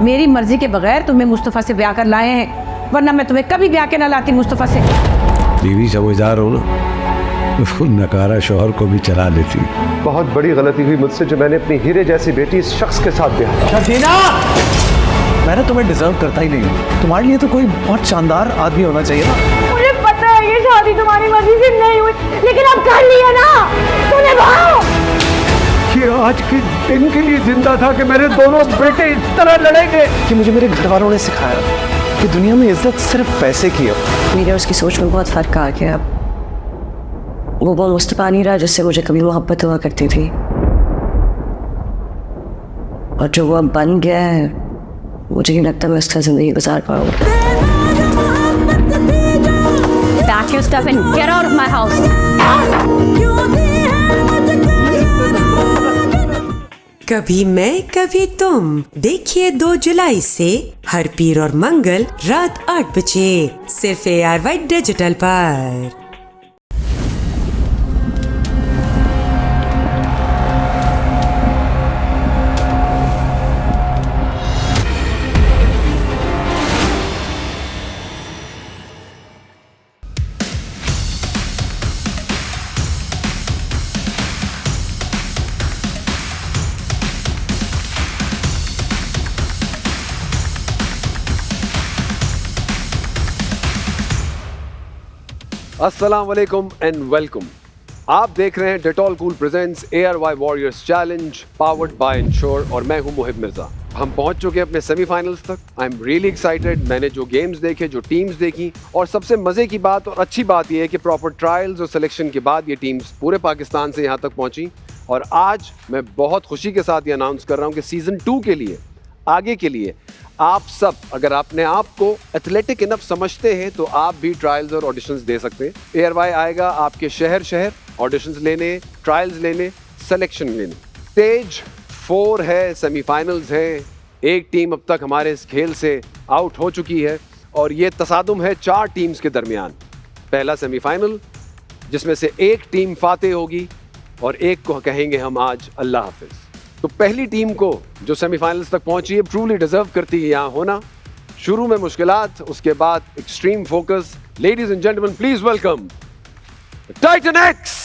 मेरी मर्जी के बगैर तुम्हें मुस्तफ़ा से ब्याह कर लाए हैं, वरना मैं तुम्हें कभी ब्याह के ना लाती मुस्तफ़ा से। बीवी समझदार हो ना, तो नकारा शौहर को भी चला लेती। बहुत बड़ी गलती हुई मुझसे जो मैंने अपनी हीरे जैसी बेटी इस शख्स के साथ ब्याह किया। शर्जीना, मैं तुम्हें डिजर्व करता ही नहीं हूँ। तुम्हारे लिए तो कोई बहुत शानदार आदमी होना चाहिए ना। मुझे पता है ये शादी तुम्हारी मर्जी से नहीं हुई, लेकिन अब कर लिया ना, तो निभाओ। ये आज के दिन के लिए जिंदा था कि मेरे दोनों बेटे इस तरह लड़ेंगे। कि मुझे मेरे घर वालों ने सिखाया कि दुनिया में इज्जत सिर्फ पैसे की है। मेरे उसकी सोच में बहुत फर्क आ गया। वो मुस्तफा नहीं रहा जिससे मुझे कभी मोहब्बत हुआ करती थी, और जो वो अब बन गया है, मुझे नहीं लगता मैं उसका जिंदगी गुजार पाऊंगा। Pack your stuff and get out of my house. कभी मैं कभी तुम देखिए 2 जुलाई से हर पीर और मंगल रात 8 बजे सिर्फ ARY डिजिटल पर। अस्सलाम वालेकुम एंड वेलकम। आप देख रहे हैं Dettol cool presents ARY warriors challenge powered by ensure और मैं हूं मोहिब मिर्जा। हम पहुंच चुके हैं अपने सेमीफाइनल्स तक। I am really excited. मैंने जो गेम्स देखे, जो टीम्स देखी, और सबसे मजे की बात और अच्छी बात यह है कि प्रॉपर ट्रायल्स और सिलेक्शन के बाद ये टीम्स पूरे पाकिस्तान से यहाँ तक पहुंची। और आज मैं बहुत खुशी के साथ ये अनाउंस कर रहा हूँ कि सीजन 2 के लिए, आगे के लिए, आप सब अगर अपने आप को एथलेटिक इनफ समझते हैं तो आप भी ट्रायल्स और ऑडिशंस दे सकते हैं। ARY आएगा आपके शहर ऑडिशंस लेने, ट्रायल्स लेने, सिलेक्शन लेने। स्टेज 4 है, सेमीफाइनल्स हैं। एक टीम अब तक हमारे इस खेल से आउट हो चुकी है और ये तसादुम है 4 टीम्स के दरमियान। पहला सेमीफाइनल जिसमें से एक टीम फातेह होगी और एक को कहेंगे हम आज अल्लाह हाफिज। तो पहली टीम को जो सेमीफाइनल्स तक पहुंची है ट्रूली डिजर्व करती है यहाँ होना। शुरू में मुश्किलात, उसके बाद extreme focus. Ladies and gentleman, please welcome Titan x.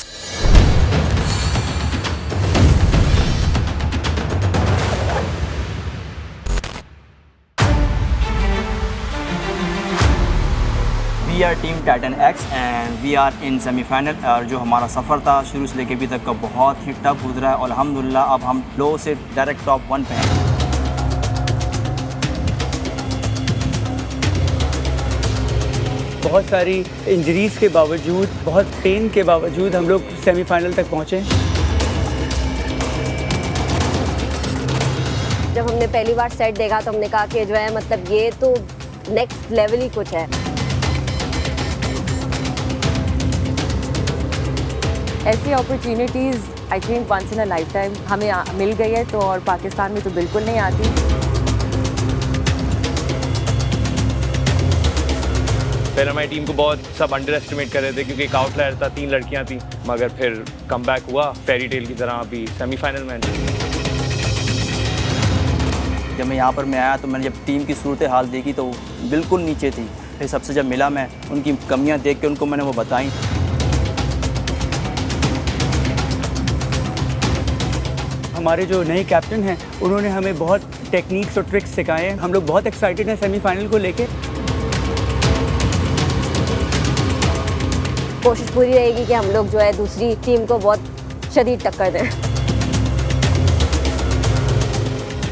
We are team Titan X and we are in semi-final। और जो हमारा सफ़र था शुरू से लेकर अभी तक का बहुत ही टफ गुजरा है और अल्हम्दुलिल्लाह अब हम लो से डायरेक्ट टॉप 1 पे हैं। बहुत सारी इंजरीज़ के बावजूद, बहुत पेन के बावजूद हम लोग सेमीफाइनल तक पहुँचे। जब हमने पहली बार सेट देखा तो हमने कहा कि जो है मतलब ये तो नेक्स्ट लेवल ही कुछ है। ऐसी opportunities I think once in a life time हमें मिल गई है तो, और पाकिस्तान में तो बिल्कुल नहीं आती। पहले हमारी टीम को बहुत सब अंडर एस्टिमेट कर रहे थे क्योंकि एक आउटलायर था, 3 लड़कियां थी, मगर फिर कम बैक हुआ फेरी टेल की तरह। अभी सेमीफाइनल में जब मैं यहाँ पर मैं आया तो मैंने जब टीम की सूरत हाल देखी तो बिल्कुल नीचे थी। फिर सबसे जब मिला मैं उनकी कमियाँ देख के उनको मैंने वो बताई। हमारे जो नए कैप्टन हैं उन्होंने हमें बहुत टेक्निक्स और ट्रिक्स सिखाए हैं। हम लोग बहुत एक्साइटेड हैं सेमीफाइनल को लेके। कोशिश पूरी रहेगी कि हम लोग जो है दूसरी टीम को बहुत शदीद टक्कर दें।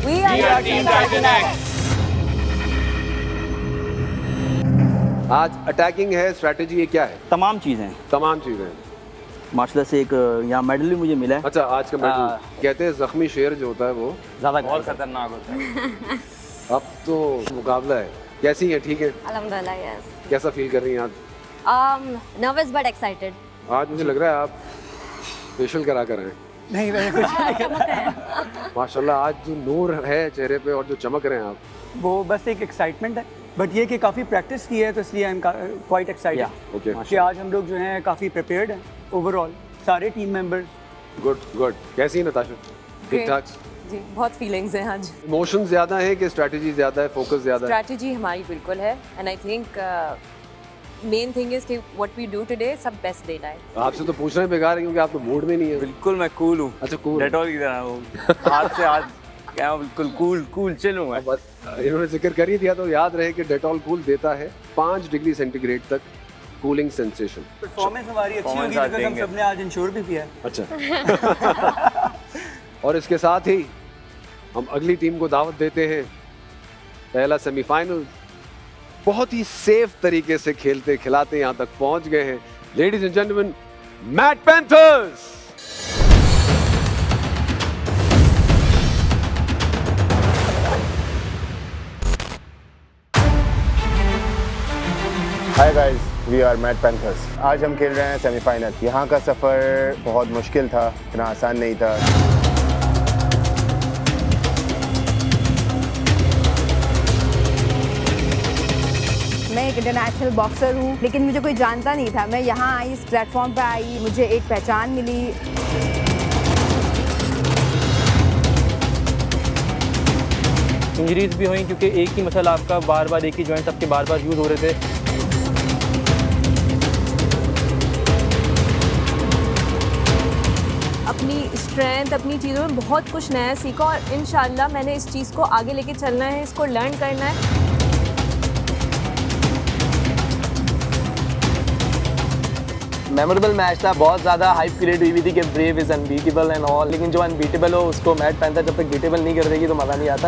We are team Titan X। आज अटैकिंग है, स्ट्रैटेजी है, क्या है? तमाम चीज़ें माशाल्लाह से। एक यहाँ मेडल भी मुझे मिला है। अच्छा, आज का मेडल कहते हैं जख्मी शेर जो होता है वो ज़्यादा बहुत खतरनाक होता है। अब तो मुकाबला है। कैसी है? ठीक है अल्हम्दुलिल्लाह। यस। कैसा फील कर रही हैं आज? Nervous but excited. आज मुझे लग रहा है आप फेशियल करा कर आए। नहीं मैंने कुछ माशाल्लाह आज जो नूर है चेहरे पे और जो चमक रहे हैं आप, वो बस एक एक्साइटमेंट है। बट ये कि काफ़ी प्रैक्टिस की है तो इसलिए I am quite excited. Okay, कि आज हम लोग जो हैं काफ़ी प्रिपेयर्ड हैं ओवरऑल, सारे टीम मेंबर्स। Good good. कैसी है नताशा? ठीक ठाक? जी बहुत फीलिंग्स हैं आज। इमोशन ज्यादा है कि स्ट्रेटजी ज्यादा है, फोकस ज्यादा है? स्ट्रैटेजी हमारी बिल्कुल है and I think main thing is कि व्हाट वी डू टुडे सब बेस्ट देना है। आपसे तो पूछना ही बेकार है क्योंकि आप तो मूड में नहीं है। बिल्कुल मैं कूल हूँ। अच्छा कूल। डेटॉल की तरह हूँ। हाथ से हाथ क्या बिल्कुल कूल चिल हूँ मैं। बस इन्होंने जिक्र कर ही दिया तो याद रहे कि डेटॉल कूल देता है 5 डिग्री सेंटीग्रेड तक कूलिंग सेंसेशन। परफॉर्मेंस हमारी अच्छी होगी बिकॉज़ हम सबने आज इंश्योर भी किया है। अच्छा। और इसके साथ ही हम अगली टीम को दावत देते हैं। पहला सेमीफाइनल बहुत ही सेफ तरीके से खेलते खिलाते यहां तक पहुंच गए हैं। Ladies and gentleman, Mat Panthers. Hi guys, we are Mat Panthers. आज हम खेल रहे हैं सेमीफाइनल। यहाँ का सफ़र बहुत मुश्किल था, इतना आसान नहीं था। मैं एक इंटरनेशनल बॉक्सर हूँ, लेकिन मुझे कोई जानता नहीं था। मैं यहाँ आई, इस प्लेटफॉर्म पर आई, मुझे एक पहचान मिली। इंजरीज भी हुई क्योंकि एक ही मसल आपका बार बार, एक ही जॉइंट आपके बार बार यूज़ हो रहे थे। अपनी स्ट्रेंथ, अपनी चीज़ों में बहुत कुछ नया सीखा और इंशाल्लाह मैंने इस चीज़ को आगे लेके चलना है, इसको लर्न करना है। मेमोरेबल मैच था, बहुत ज़्यादा हाइप क्रिएट हुई थी कि brave is unbeatable and all, लेकिन जो अनबीटेबल हो उसको मैट पैंथर जब तक बीटेबल नहीं कर देगी तो मज़ा नहीं आता।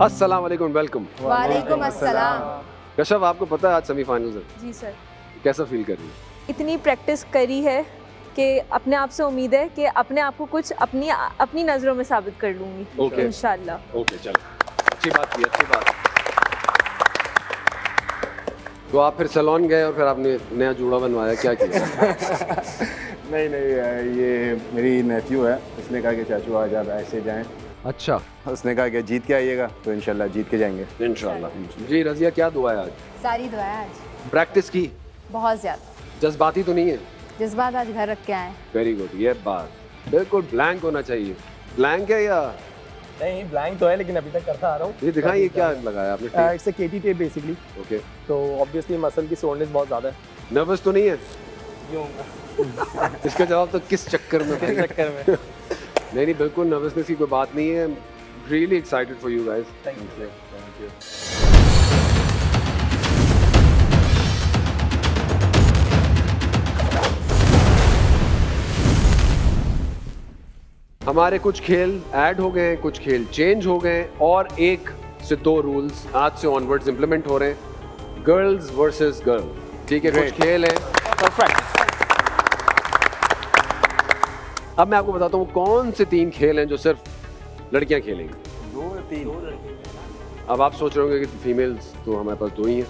अस्सलाम वालेकुम, वेलकम। वालेकुम अस्सलाम। कशफ, आपको पता है आज सेमीफाइनल्स है? जी सर। कैसा फील कर रही है? इतनी प्रैक्टिस करी है कि अपने आप से उम्मीद है कि अपने आप को कुछ अपनी नज़रों में साबित कर लूँगी। Okay. इंशाल्लाह। ओके, चलो, अच्छी बात की, अच्छी बात। तो आप फिर सैलून गए और फिर आपने नया जूड़ा बनवाया, क्या किया? नहीं, ये मेरी नेफ्यू है। उसने कहा कि चाचू आज आप ऐसे जाएं। अच्छा। उसने कहा कि जीत के आइएगा, तो इंशाल्लाह जीत के जाएंगे। इंशाल्लाह। जी रज़िया, क्या दुआ है आज? सारी दुआएं आज। प्रैक्टिस की? बहुत ज़्यादा। जज्बाती तो नहीं है? जज्बात आज घर रख के आए। वेरी गुड, ये बात बिल्कुल ब्लैंक होना चाहिए। ब्लैंक है या नहीं? ब्लैंक तो है लेकिन अभी तक करता आ रहा हूँ। ये दिखाएं, ये क्या लगाया आपने? It's a KT tape basically. Okay. तो ऑब्वियसली मसल की सोरनेस बहुत ज़्यादा है। नर्वस तो नहीं है? क्यों? इसका जवाब तो किस चक्कर में? किस चक्कर में? नहीं, बिल्कुल नर्वसनेस की कोई बात नहीं है। Really excited for you guys. Thank you. हमारे कुछ खेल ऐड हो गए हैं, कुछ खेल चेंज हो गए हैं और 1 से 2 रूल्स आज से ऑनवर्ड्स इंप्लीमेंट हो रहे हैं। गर्ल्स वर्सेस गर्ल्स, ठीक है? कुछ खेल हैं। परफेक्ट। अब मैं आपको बताता हूँ कौन से 3 खेल हैं जो सिर्फ लड़कियां खेलेंगी। 2-3। अब आप सोच रहे होंगे कि फीमेल्स तो हमारे पास 2 ही हैं।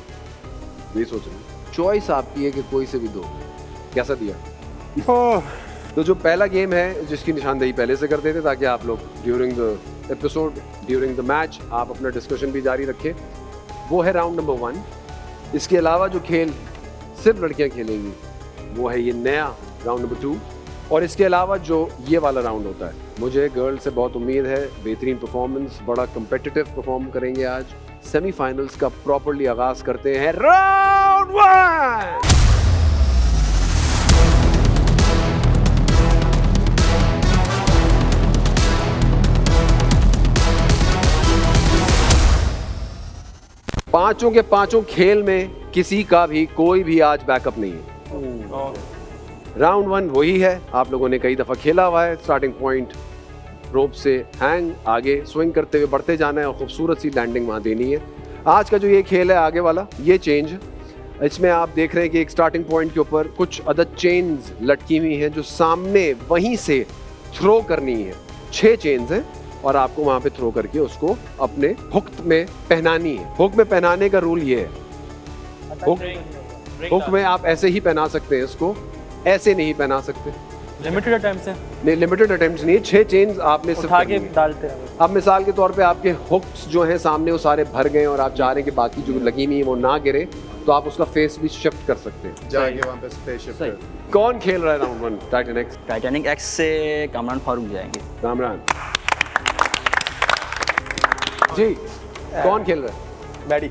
ये सोच रहे हैं, चॉइस आपकी है कि कोई से भी 2। कैसा दिया? तो जो पहला गेम है जिसकी निशानदेही पहले से कर देते ताकि आप लोग during the episode, during the match आप अपना डिस्कशन भी जारी रखें, वो है राउंड नंबर 1। इसके अलावा जो खेल सिर्फ लड़कियां खेलेंगी वो है ये नया राउंड नंबर 2। और इसके अलावा जो ये वाला राउंड होता है, मुझे गर्ल से बहुत उम्मीद है बेहतरीन परफॉर्मेंस, बड़ा कम्पिटिटिव परफॉर्म करेंगे आज। सेमीफाइनल्स का प्रॉपर्ली आगाज करते हैं। राउंड 1। पांचों के पांचों खेल में किसी का भी कोई भी आज बैकअप नहीं है। राउंड 1 वही है, आप लोगों ने कई दफ़ा खेला हुआ है। स्टार्टिंग पॉइंट रोप से हैंग, आगे स्विंग करते हुए बढ़ते जाना है और खूबसूरत सी लैंडिंग वहाँ देनी है। आज का जो ये खेल है आगे वाला, ये चेंज है। इसमें आप देख रहे हैं कि एक स्टार्टिंग पॉइंट के ऊपर कुछ अदद चेन्स लटकी हुई हैं जो सामने वहीं से थ्रो करनी है। 6 चेन्स हैं और आपको वहाँ पे थ्रो करके उसको अपने हुक में पहनानी है। हुक में पहनाने का रूल ये है, हुक में आप ऐसे ही पहना सकते हैं इसको, ऐसे नहीं पहना सकते। लिमिटेड टाइम से नहीं, लिमिटेड अटेम्प्ट्स नहीं है, 6 चेन्स आपने सिर्फ उठा के करनी है। डालते हैं। अब मिसाल के तौर पे आपके हुक्स जो हैं सामने वो सारे भर गए और आप चाह रहे हैं कि बाकी जो लगी हुई है वो ना गिरे, तो आप उसका फेस भी शिफ्ट कर सकते हैं। जाके वहाँ पे फेस शिफ्ट कर। कौन खेल रहा है round 1 Titan x? Titanic x से कामरान फारूक जाएंगे। कामरान जी, कौन खेल रहा है? Baddie.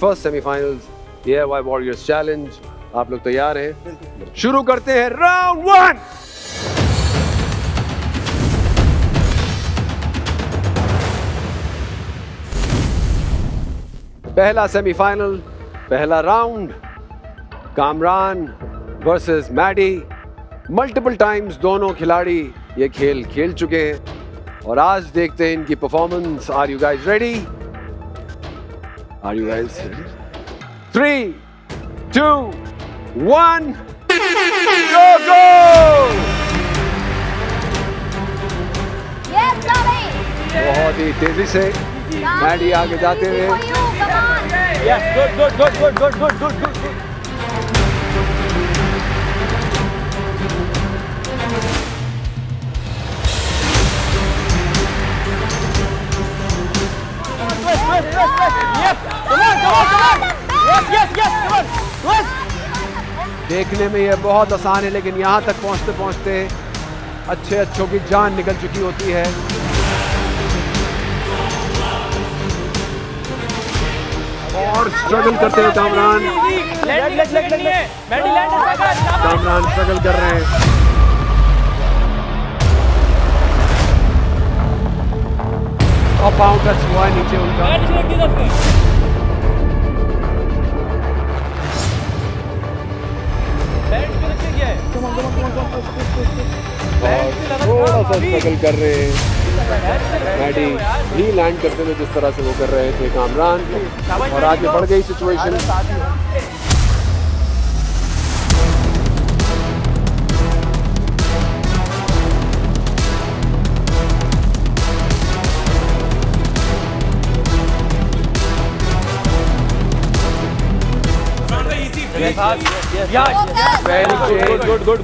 First semifinals ARY warriors challenge, आप लोग तैयार हैं? शुरू करते हैं राउंड 1। पहला सेमीफाइनल, पहला round, Kamran versus Maddy. Multiple times दोनों खिलाड़ी ये खेल खेल चुके हैं और आज देखते हैं इनकी performance. Are you guys ready? Are you guys ready? 3, 2, 1, go go! Yes, Bobby. बहुत ही तेजी से मैडी आगे जाते हुए। Yes, good. देखने में ये बहुत आसान है, लेकिन यहाँ तक पहुँचते पहुँचते अच्छों की जान निकल चुकी होती है। और स्ट्रगल करते हैं कामरान। कामरान स्ट्रगल कर रहे हैं। और पाँव टच हुआ है नीचे उनका। थोड़ा सा स्ट्रगल कर रहे हैं मैडी भी लैंड करते हुए जिस तरह से वो कर रहे थे कामरान, और आगे बढ़ गई सिचुएशन। गुड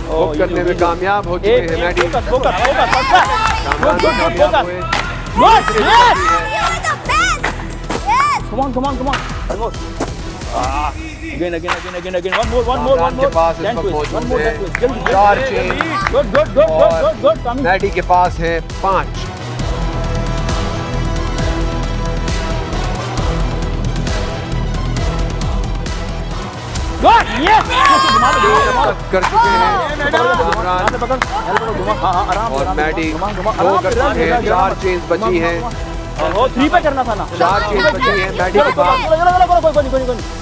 हुक करने में कामयाब हो चुके हैं Maddie. Come on. One more. Again. One more. के पास इस वक्त मौजूद है 4 चेन। Good. मैडी के पास है 5। कर चुके हैं कामरान और मैडी 2 कर चुके हैं। 4 चेन्स बची हैं। 3 पे करना था ना। 4 चेन्स बची हैं मैडी के पास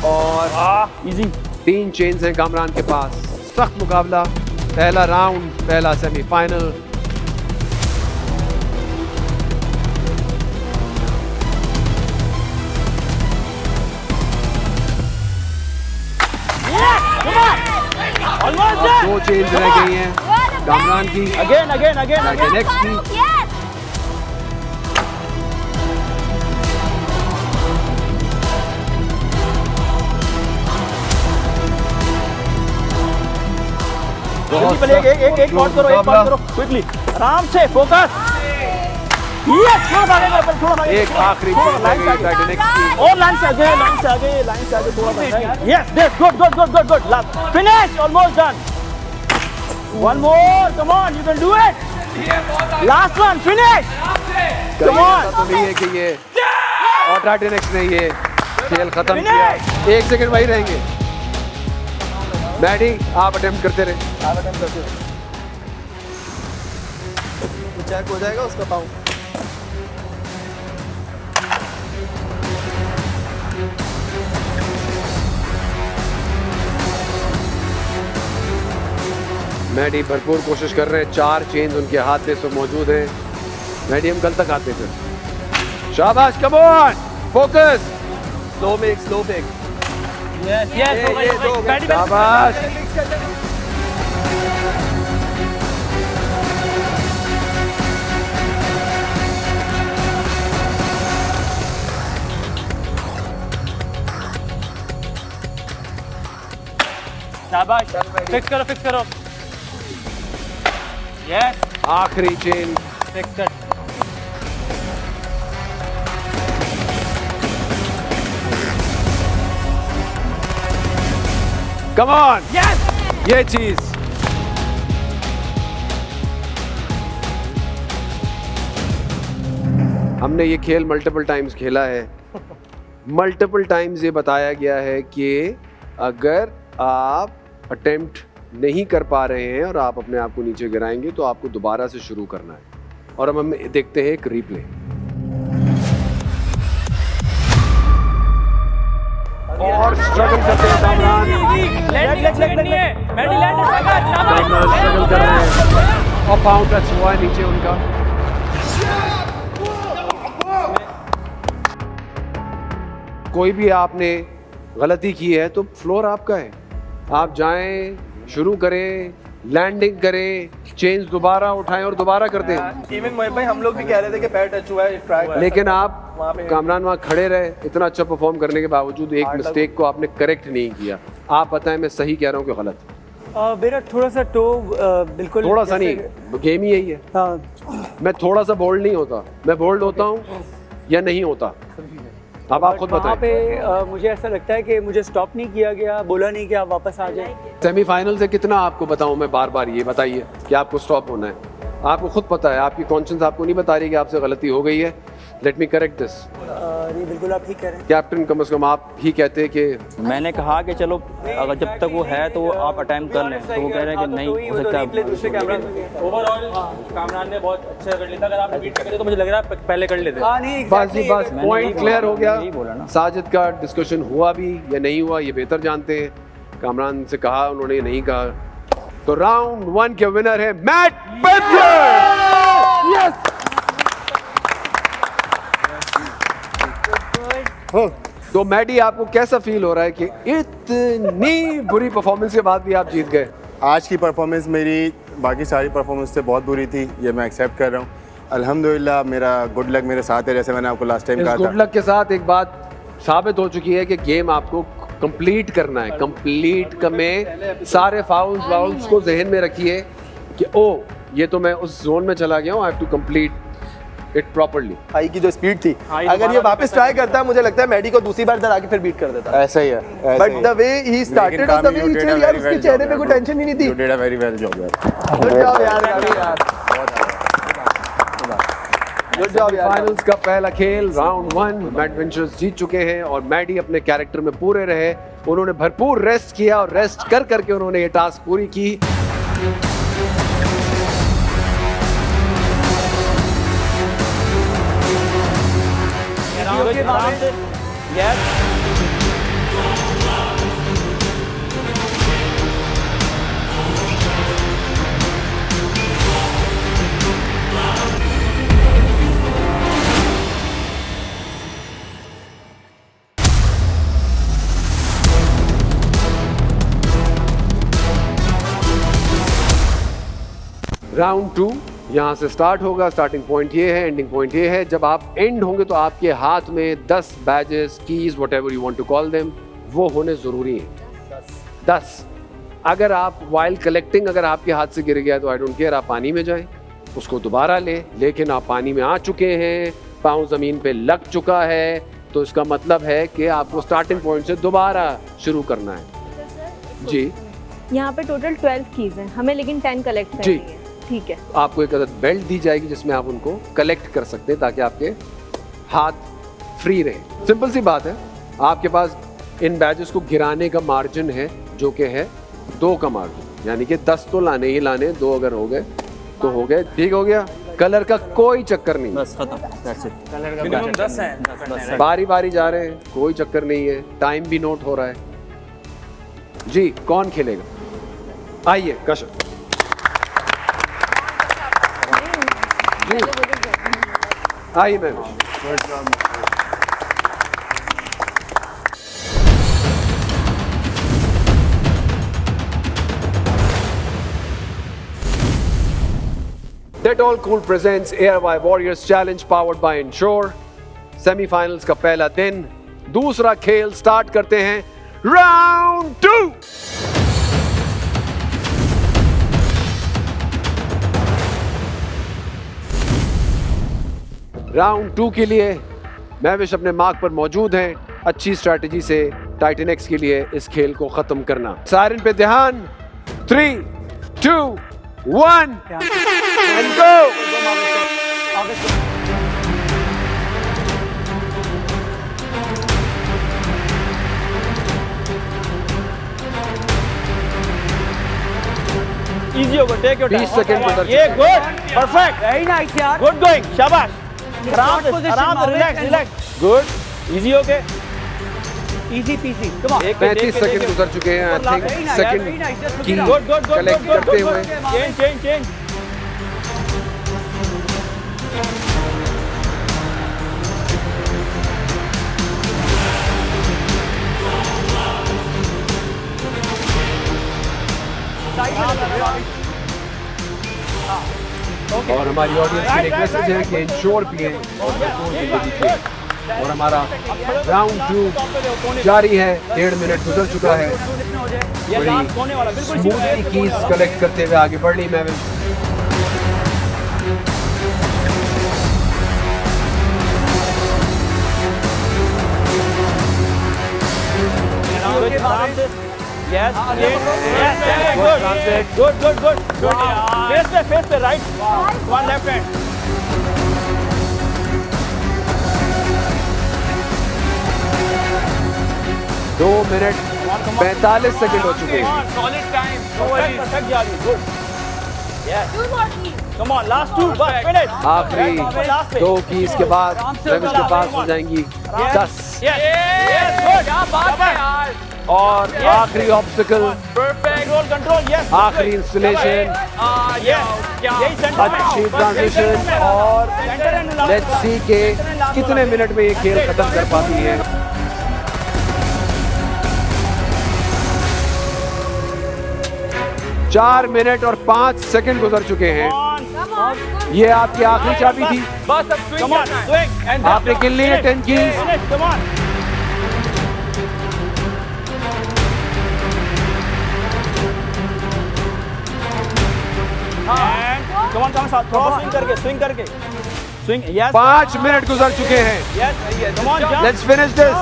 और इजी 3 चेन्स हैं कामरान के पास। सख्त मुकाबला, पहला राउंड, पहला सेमीफाइनल। Almost 2 चेन्स रह गई हैं कामरान की। Again. नेक्स्ट की एक बात करो क्विकली, आराम से फोकस। एक आखिरी और लाइन से आगे थोड़ा। Yes, good. Last finish, almost done. One more, come on, you can do it. Last one, finish, come on. तो नहीं है कि ये और टाइटन एक्स ने ये खेल खत्म किया। 1 सेकंड वही रहेंगे। मैडी आप अटेम्प्ट करते रहे। चेक हो जाएगा उसका पाँव। मैडी भरपूर कोशिश कर रहे हैं। 4 चेन्स उनके हाथ में सब मौजूद हैं। मैडी हम कल तक आते थे। शाबाश, कम ऑन, फोकस। स्लो बेग। शाबाश। शाबाश फिक्स करो यस आखिरी chain fix cut come on yes ये चीज हमने ये खेल मल्टीपल टाइम्स खेला है। मल्टीपल टाइम्स ये बताया गया है कि अगर आप अटेम्प्ट नहीं कर पा रहे हैं और आप अपने आप को नीचे गिराएंगे तो आपको दोबारा से शुरू करना है। और अब हम देखते हैं एक रीप्ले। और स्ट्रगल करते हैं कामरान। स्ट्रगल कर रहे हैं और पाँव टच हुआ है नीचे उनका। कोई भी आपने गलती की है तो फ्लोर आपका है, आप जाएं, शुरू करें, लैंडिंग करें, चेंज दोबारा उठाएं और दोबारा कर दें। इवन मोहिब भाई हम लोग भी कह रहे थे कि पैर टच हुआ है, ट्राई। लेकिन आप कामरान वहाँ खड़े रहे, इतना अच्छा परफॉर्म करने के बावजूद एक मिस्टेक को आपने करेक्ट नहीं किया। आप बताएं मैं सही कह रहा हूँ कि गलत? मेरा थोड़ा सा टो बिल्कुल थोड़ा सा नहीं, गेम ही यही है। मैं थोड़ा सा बोल्ड नहीं होता, मैं बोल्ड होता हूँ या नहीं होता, अब आप खुद बताएं। पे मुझे ऐसा लगता है कि मुझे स्टॉप नहीं किया गया, बोला नहीं कि आप वापस आ जाए। सेमीफाइनल से कितना आपको बताऊं मैं बार बार, ये बताइए कि आपको स्टॉप होना है। आपको खुद पता है, आपकी कॉन्शियंस आपको नहीं बता रही कि आपसे गलती हो गई है। Let me correct this. नहीं बिल्कुल आप ठीक कह रहे हैं कैप्टन, कम से कम आप ही कहते कि मैंने कहा कि चलो अगर जब तक वो है तो आप अटेम्प्ट कर लें, तो वो कह रहे हैं कि नहीं हो सकता। ओवरऑल कामरान ने बहुत अच्छा कर लिया था, अगर आप रिपीट करते तो मुझे लग रहा है पहले कर लेते। बस जी बस, पॉइंट क्लियर हो गया। साजिद का डिस्कशन हुआ भी या नहीं हुआ ये बेहतर जानते हैं। कामरान से कहा, उन्होंने नहीं कहा, तो राउंड 1 के विनर है मैट पेंथर। यस, तो मैडी आपको कैसा फील हो रहा है कि इतनी बुरी परफॉर्मेंस के बाद भी आप जीत गए? आज की परफॉर्मेंस मेरी बाकी सारी परफॉर्मेंस से बहुत बुरी थी, ये मैं एक्सेप्ट कर रहा हूँ। अल्हम्दुलिल्लाह मेरा गुड लक मेरे साथ है, जैसे मैंने आपको लास्ट टाइम कहा था। गुड लक के साथ एक बात साबित हो चुकी है कि गेम आपको कंप्लीट करना है। कंप्लीट में सारे फाउल्स को जहन में रखिए कि ओ ये तो मैं उस जोन में चला गया हूँ, I have to complete it properly. आई की जो स्पीड थी, अगर ये वापस ट्राई करता है मुझे लगता है मैडी को दूसरी बार आके फिर बीट कर देता। ऐसा ही है, but the way he started और द वे ही चल यार, उसके चेहरे पे कोई टेंशन ही नहीं थी। You did a very well job यार। गुड जॉब यार। गुड जॉब यार। फाइनल्स का पहला खेल राउंड 1 मैट वेंचर्स जीत चुके हैं और मैडी अपने कैरेक्टर में पूरे रहे। उन्होंने भरपूर रेस्ट किया और रेस्ट कर करके उन्होंने ये टास्क पूरी की। राउंड 2 यहाँ से स्टार्ट होगा। स्टार्टिंग पॉइंट ये है, एंडिंग पॉइंट ये है। जब आप एंड होंगे तो आपके हाथ में 10 badges, keys, whatever you want to call them, वो होने ज़रूरी हैं। 10। अगर आप वाइल कलेक्टिंग अगर आपके हाथ से गिर गया तो आई डोंट केयर, आप पानी में जाएं, उसको दोबारा लें। लेकिन आप पानी में आ चुके हैं, पाँव ज़मीन पे लग चुका है, तो इसका मतलब है कि आपको स्टार्टिंग पॉइंट से दोबारा शुरू करना है। जी, यहाँ पे टोटल 12 कीज हैं, हमें लेकिन 10 कलेक्ट करनी है। ठीक है, आपको एक अदद बेल्ट दी जाएगी जिसमें आप उनको कलेक्ट कर सकते हैं ताकि आपके हाथ फ्री रहे। सिंपल सी बात है, आपके पास इन बैजेस को गिराने का मार्जिन है जो कि है 2 का मार्जिन, यानी कि 10 तो लाने ही लाने, 2 अगर हो गए तो हो गए। ठीक हो गया, कलर का कोई चक्कर नहीं, बस खत्म, दैट्स इट। कलर का मिनिमम 10 है, बारी बारी जा रहे हैं, कोई चक्कर नहीं है, टाइम भी नोट हो रहा है। जी, कौन खेलेगा? आइए कशर। आइए ma'am. Dettol Cool presents ARY Warriors Challenge powered by Ensure। Semifinals का पहला दिन, दूसरा खेल स्टार्ट करते हैं। राउंड 2। राउंड 2 के लिए महविश अपने मार्क पर मौजूद हैं। अच्छी स्ट्रैटेजी से टाइटेनेक्स के लिए इस खेल को खत्म करना। सायरन पे ध्यान। 3, 2, 1 एंड गो। इजी होगा, टेक योर 20 सेकंड गुजर ये चुके गुड, परफेक्ट, वेरी नाइस यार, गुड गोइंग, शाबाश, आराम से, relax relax, good, easy okay, easy PC, come on. 35 second गुजर चुके हैं। आई थिंक सेकंड की गुड गुड गुड कलेक्ट करते हुए चेंज चेंज चेंज। और हमारी ऑडियंस के लिए एक मैसेज है कि इंश्योर पिए और हमारा राउंड 2 जारी है। 1.5 मिनट गुजर चुका है। बड़ी स्मूथली कीज कलेक्ट करते हुए आगे बढ़ रही Mahwish. Yes, yes, good, good. Face पे, right, one left hand. दो मिनट 45 सेकंड हो चुके हैं। Solid time. Perfect, Jali, good. Yes. Come on, last two, bas, finish. आखिरी 2 कीज के बाद महविश के पास हो जाएंगी 10। Yes, good. क्या बात है यार। और आखिरी ऑब्स्टिकल, कंट्रोल, यस, आखिरी इंस्टॉलेशन, अच्छी ट्रांजिशन और लेट्स सी के कितने मिनट में ये खेल खत्म कर पाती है। चार मिनट और 5 सेकंड गुजर चुके हैं। ये आपकी आखिरी चाबी थी। आपने किल ली है 10 कीज। स्विंग करके, स्विंग, यस। 5 मिनट गुजर चुके हैं। Yes, come on, let's finish this.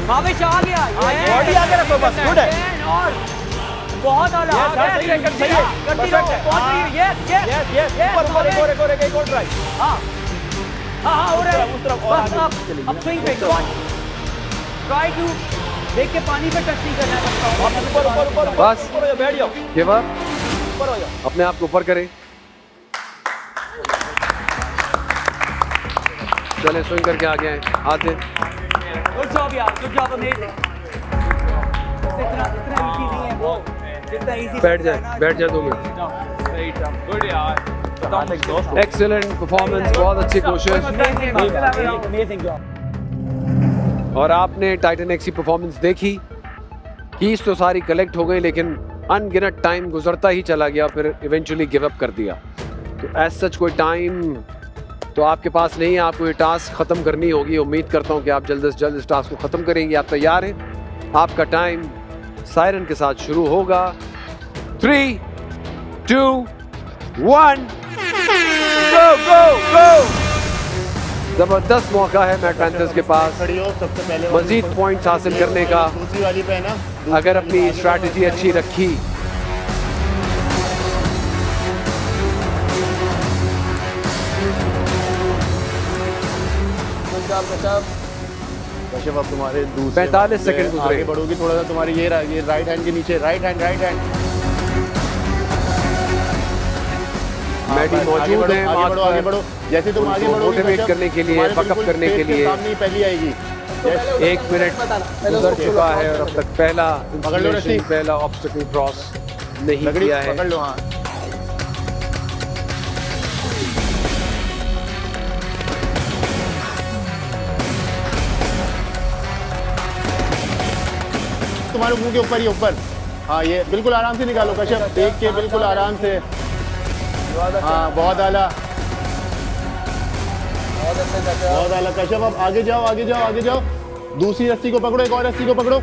Bhavesh आ गया, बॉडी आगे रखो बस, गुड है, बहुत आला, एक और ट्राई, हाँ हो रहा है, उस तरफ, बस अब स्विंग पे, ट्राई टू देख के पानी पे टच नहीं करना है, बस बैठ जाओ, गिव अप, ऊपर हो जाओ, अपने आप को ऊपर करें। चले स्विंग करके आ गए हैं, हाथ दें। गुड जॉब यार, गुड जॉब, अमेजिंग। इतना इजी नहीं है वो, जितना इजी। बैठ जाए 2 मिनट। गुड यार, एक्सीलेंट परफॉर्मेंस, बहुत अच्छी कोशिश। Amazing job. और आपने टाइटेनेक्स की परफॉर्मेंस देखी। कीज तो सारी कलेक्ट हो गई लेकिन अनगिनत टाइम गुजरता ही चला गया, फिर इवेंचुअली गिव अप कर दिया। तो एज सच कोई टाइम तो आपके पास नहीं है। आपको ये टास्क ख़त्म करनी होगी। उम्मीद करता हूँ कि आप जल्द से जल्द इस टास्क को ख़त्म करेंगे। आप तैयार हैं? आपका टाइम सायरन के साथ शुरू होगा। 3, 2, 1 गो गो गो। जबरदस्त मौका है मैट पैंथर्स के पास मजीद पॉइंट्स हासिल करने का, दूसरी वाली पे है ना, अगर अपनी स्ट्रैटेजी अच्छी रखी। कश्यप अब तुम्हारे दूसरे 45 सेकंड गुजरे। आगे बढ़ोगी थोड़ा सा, तुम्हारी ये राइट हैंड के नीचे, राइट हैंड मैडी मौजूद है। आगे बढ़ो, जैसे तुम आगे बढ़ोगे मोटिवेट करने के लिए, बकअप करने के लिए। सामने पहली आएगी। 1 मिनट गुजर चुका है और अब तक पहला पकड़ लो रस्सी, पहला ऑब्स्टिकल क्रॉस नहीं किया है। पकड़ लो, हाँ। तुम्हारे मुंह के ऊपर ही, ऊपर, हाँ, ये बिल्कुल आराम से निकालो कश्यप, देख के बिल्कुल आराम से। हाँ, बहुत आला, बहुत आला कश्यप। अब आगे जाओ, आगे जाओ, आगे जाओ। दूसरी रस्सी को पकड़ो, एक और रस्सी को पकड़ो।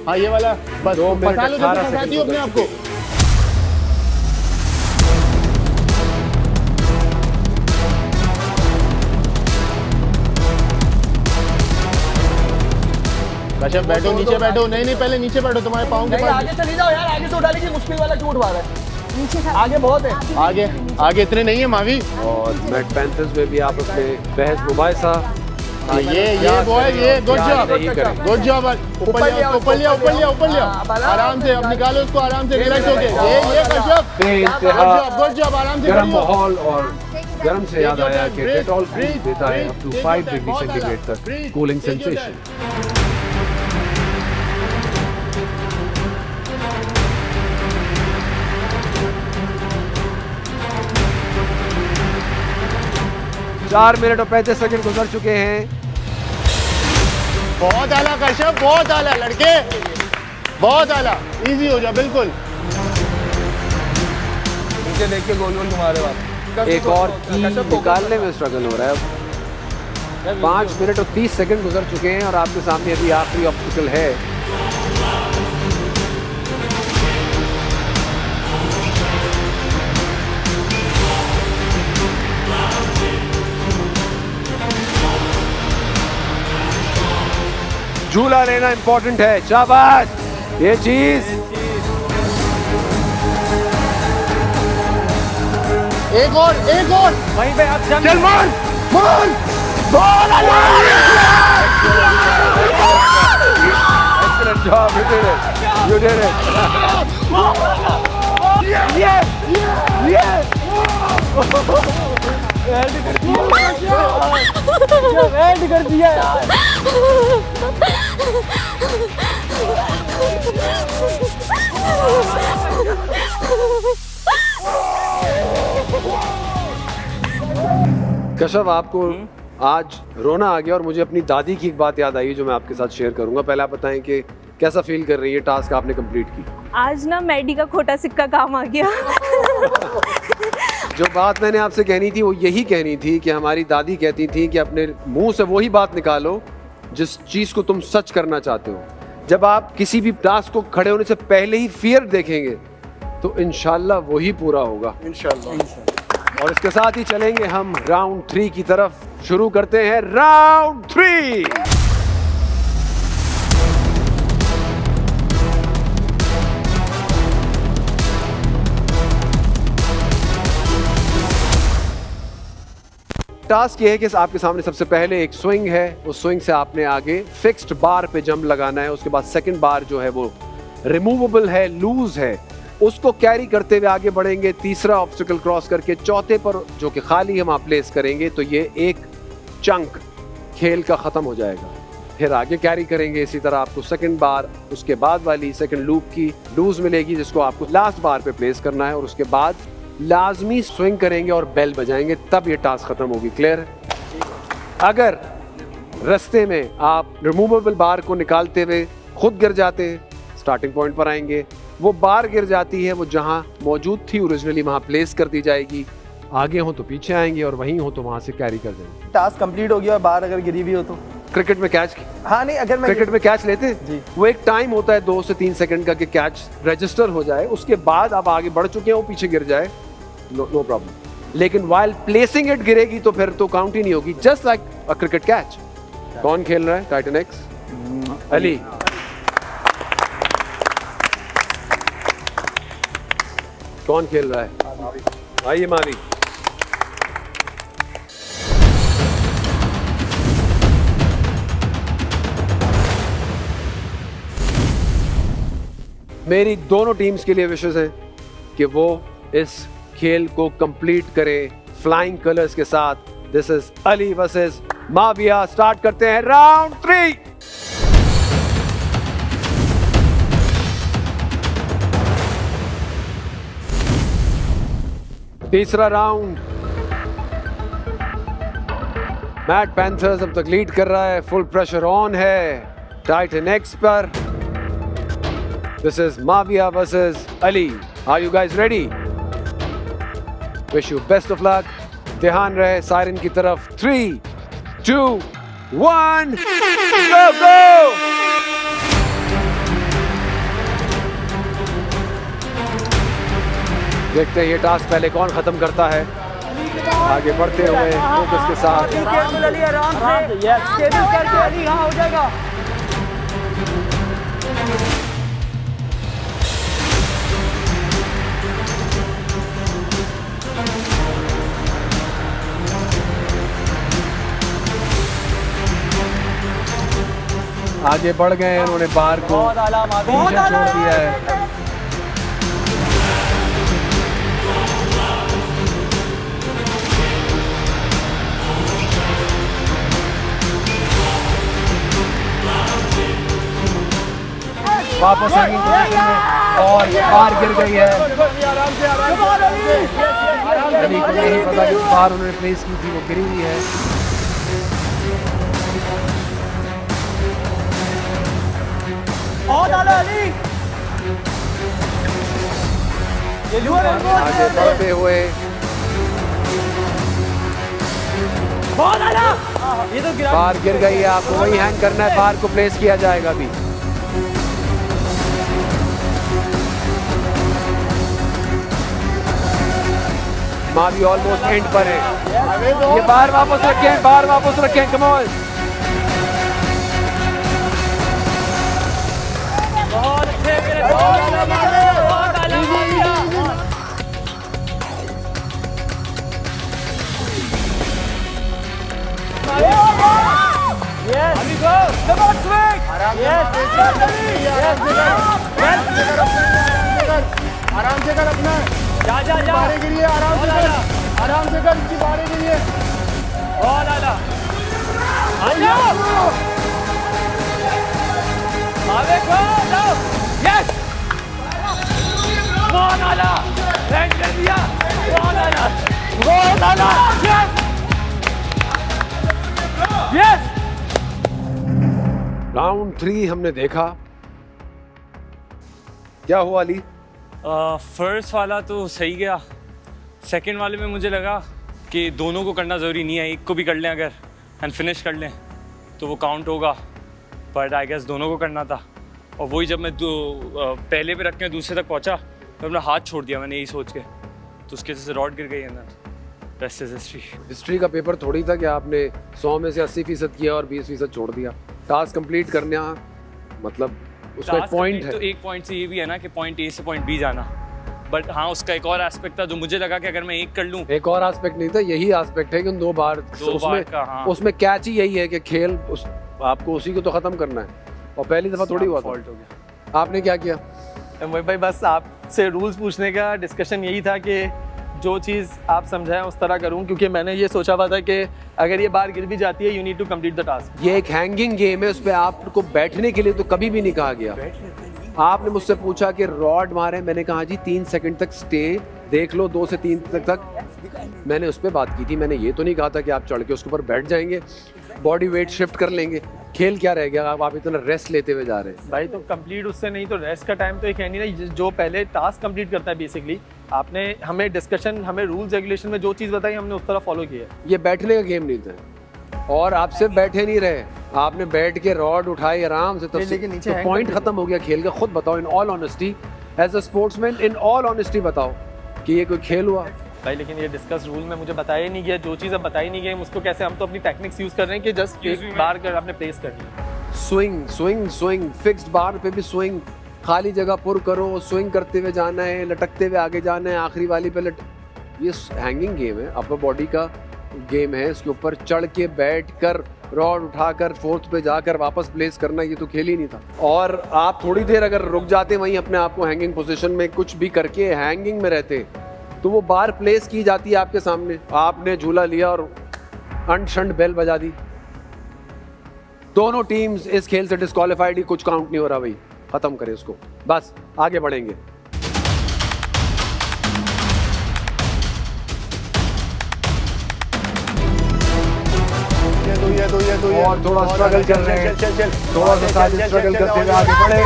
हाँ ये वाला बस फंसा लो, जैसे फंसाती हो अपने आप को। कश्यप बैठो, नीचे बैठो। नहीं पहले नीचे बैठो, तुम्हारे पाँव के पास। आगे चली जाओ यार, आगे से उठा लीजिए, मुश्किल वाला क्यों उठवा रहा है? आगे बहुत है, आगे इतने नहीं है मावी। और मैट पैंथर्स में भी आपस में बहस मुबाहिसा। ये बॉय, ये गुड जॉब। ऊपर लिया। आराम से अब निकालो उसको, आराम से रिलैक्स होके। ये कश्यप गुड जॉब, आराम से। गर्म माहौल और गर्म से याद आया कि डेटॉल कूल देता है अप टू 5 डिग्री सेंटीग्रेड तक कूलिंग सेंसेशन। चार मिनट और 35 सेकंड गुजर चुके हैं। बहुत आला कश्यप, बहुत आला लड़के, बहुत आला। इजी हो जाओ बिल्कुल। नीचे देख के गोल घुमा रहे हो आप। एक और की निकालने में स्ट्रगल हो रहा है। 5 मिनट और 30 सेकंड गुजर चुके हैं और आपके सामने अभी आखिरी ऑब्स्टिकल है। झूला लेना इंपॉर्टेंट है। शाबाश, ये चीज। एक और वहीं पे आप चल मार। Excellent job, you did it. Weld कर दिया यार। कश्यप, आपको आज रोना आ गया और मुझे अपनी दादी की एक बात याद आई जो मैं आपके साथ शेयर करूंगा। पहले आप बताएं कि कैसा फील कर रही है टास्क आपने कंप्लीट की? आज ना मैडी का खोटा सिक्का काम आ गया। जो बात मैंने आपसे कहनी थी वो यही कहनी थी कि हमारी दादी कहती थी कि अपने मुंह से वही बात निकालो जिस चीज को तुम सच करना चाहते हो। जब आप किसी भी टास्क को खड़े होने से पहले ही फियर देखेंगे तो इंशाल्लाह वही पूरा होगा। इंशाल्लाह। और इसके साथ ही चलेंगे हम राउंड 3 की तरफ। शुरू करते हैं राउंड 3। टास्क ये है कि आपके सामने सबसे पहले एक स्विंग है। उस स्विंग से आपने आगे फिक्स्ड बार पे जंप लगाना है। उसके बाद सेकंड बार जो है वो रिमूवेबल है, लूज है, उसको कैरी करते हुए आगे बढ़ेंगे। तीसरा ऑब्स्टिकल क्रॉस करके चौथे पर जो कि खाली हम आप प्लेस करेंगे तो ये एक चंक खेल का ख़त्म हो जाएगा। फिर आगे कैरी करेंगे इसी तरह आपको सेकंड बार, उसके बाद वाली सेकंड लूप की लूज मिलेगी जिसको आपको लास्ट बार पे प्लेस करना है और उसके बाद लाजमी स्विंग करेंगे और बेल बजाएंगे, तब ये टास्क खत्म होगी। क्लियर है? अगर रास्ते में आप रिमूवेबल बार को निकालते हुए खुद गिर जाते हैं, स्टार्टिंग पॉइंट पर आएंगे, वो बार गिर जाती है, वो जहां मौजूद थी ओरिजिनली वहां प्लेस कर दी जाएगी। आगे हो तो पीछे आएंगे और वहीं हो तो वहां से कैरी कर देंगे। टास्क कंप्लीट हो गया और बार अगर गिरी भी हो तो? क्रिकेट में कैच, हाँ नहीं, अगर मैं क्रिकेट में कैच लेते जी, वो एक टाइम होता है 2 से 3 सेकंड का कि कैच रजिस्टर हो जाए। उसके बाद आप आगे बढ़ चुके हैं, वो पीछे गिर जाए, नो प्रॉब्लम। लेकिन वाइल प्लेसिंग इट गिरेगी तो फिर तो काउंट ही नहीं होगी, जस्ट लाइक अ क्रिकेट कैच। कौन खेल रहा है टाइटन एक्स? अली। कौन खेल रहा है? आइए मावी। मेरी दोनों टीम्स के लिए विशेष है कि वो इस खेल को कंप्लीट करें फ्लाइंग कलर्स के साथ। This is Ali versus Mavia. Start करते हैं राउंड 3। तीसरा राउंड। मैट पैंथर्स अब तक लीड कर रहा है, फुल प्रेशर ऑन है टाइटन एक्स पर। This is Mavia versus Ali. Are you guys ready? Wish you best of luck. ध्यान रहे सायरन की तरफ। 3, 2, 1 go go। देखते हैं ये टास्क पहले कौन खत्म करता है। आगे बढ़ते हुए फोकस के साथ। आराम से स्टेबल करके अली यहाँ हो जाएगा। आगे बढ़ गए, उन्होंने बार को पीछे छोड़ दिया है। वापस हैंगिंग पोजीशन में और बार गिर गई है। अली को नहीं पता कि बार उन्होंने प्लेस की थी वो गिरी हुई है। आगे बढ़ते हुए बार गिर गई है। आपको वही हैंग करना है, बार को प्लेस किया जाएगा अभी। मावी ऑलमोस्ट एंड पर है। ये बार वापस रखें, बार वापस रखें, कम ऑन। बहुत अच्छे आराम से कर अपना। जा बारे गिरी है, आराम से कर, आराम से कर, इसकी बारे गिरी है। बहुत आला यस, बहुत आला लैंड कर दिया, बहुत आला, बहुत आला, यस। राउंड 3 हमने देखा, क्या हुआ अली? फर्स्ट वाला तो सही गया, सेकंड वाले में मुझे लगा कि दोनों को करना ज़रूरी नहीं है, एक को भी कर लें अगर एंड फिनिश कर लें तो वो काउंट होगा, बट आई गेस दोनों को करना था। और वही जब मैं पहले पे रख के दूसरे तक पहुंचा तो अपना हाथ छोड़ दिया मैंने, यही सोच के, तो उसके वजह से रॉड गिर गई अंदर। Rest is history. हिस्ट्री का पेपर थोड़ी था कि आपने 100 में से 80% किया और 20% छोड़ दिया। टास्क कंप्लीट करना मतलब उसका एक पॉइंट है। तो एक पॉइंट से ये भी है ना कि पॉइंट ए से पॉइंट बी जाना, बट हाँ उसका एक और एस्पेक्ट था जो मुझे लगा कि अगर मैं एक कर लूँ। एक और एस्पेक्ट नहीं था, यही एस्पेक्ट है कि उन दो बार हाँ। उसमें कैच ही यही है कि खेल आपको उसी को तो खत्म करना है, और पहली दफा थोड़ी हुआ फॉल्ट हो गया। आपने क्या किया? मोहित भाई बस आपसे रूल्स पूछने का डिस्कशन यही था कि जो चीज़ आप समझाएं उस तरह करूं, क्योंकि मैंने ये सोचा हुआ था कि अगर ये बार गिर भी जाती है you need to complete the task. ये एक हैंगिंग गेम है, उस पर आपको बैठने के लिए तो कभी भी नहीं कहा गया। आपने मुझसे पूछा कि रॉड मारे, मैंने कहा जी 3 सेकंड तक स्टे देख लो, 2 से 3 तक मैंने उस पर बात की थी। मैंने ये तो नहीं कहा था कि आप चढ़ के उसके ऊपर बैठ जाएंगे, बॉडी वेट शिफ्ट कर लेंगे। खेल क्या रह गया, आप इतना रेस्ट लेते हुए जा रहे हैं भाई। तो कंप्लीट उससे नहीं तो रेस्ट का टाइम तो एक है नहीं ना, जो पहले टास्क कंप्लीट करता है बेसिकली। आपने हमें डिस्कशन, हमें रूल्स रेगुलेशन में जो चीज़ बताई हमने उस तरह फॉलो किया। ये बैठने का गेम नहीं था, और आप सिर्फ बैठे नहीं रहे, आपने बैठ के रॉड उठाई आराम से, तो पॉइंट खत्म हो गया खेल का। खुद बताओ in all honesty, as a sportsman in all honesty बताओ कि ये कोई खेल हुआ भाई? लेकिन ये डिस्कस रूल में मुझे बताया नहीं गया, जो चीज़ अब बताई नहीं गई उसको कैसे, हम तो अपनी टेक्निक्स यूज़ कर रहे हैं कि जस्ट एक बार कर आपने प्लेस करनी है। स्विंग स्विंग स्विंग, फिक्स्ड बार पे भी स्विंग, खाली जगह पुर करो, स्विंग करते हुए जाना है, लटकते हुए आगे जाना है, आखिरी वाली पे ये हैंगिंग गेम है, अपर बॉडी का गेम है। इसके ऊपर चढ़ के बैठ कर रॉड उठाकर 4th पे जाकर वापस प्लेस करना, ये तो खेल ही नहीं था। और आप थोड़ी देर अगर रुक जाते वहीं अपने आप को हैंगिंग पोजीशन में कुछ भी करके हैंगिंग में रहते, तो वो बार प्लेस की जाती है आपके सामने, आपने झूला लिया और अंट बेल बजा दी। दोनों टीम्स इस खेल से डिस्क्वालीफाइड ही, कुछ काउंट नहीं हो रहा भाई, खत्म करें इसको, बस आगे बढ़ेंगे। और थोड़ा स्ट्रगल कर रहे हैं, थोड़ा सा स्ट्रगल करते हुए आगे बढ़े।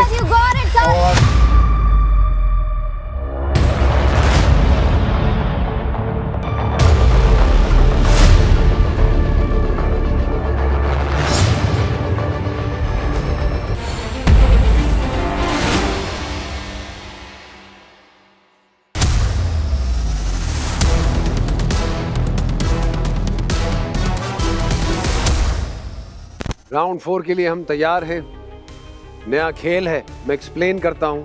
राउंड 4 के लिए हम तैयार हैं। नया खेल है, मैं एक्सप्लेन करता हूं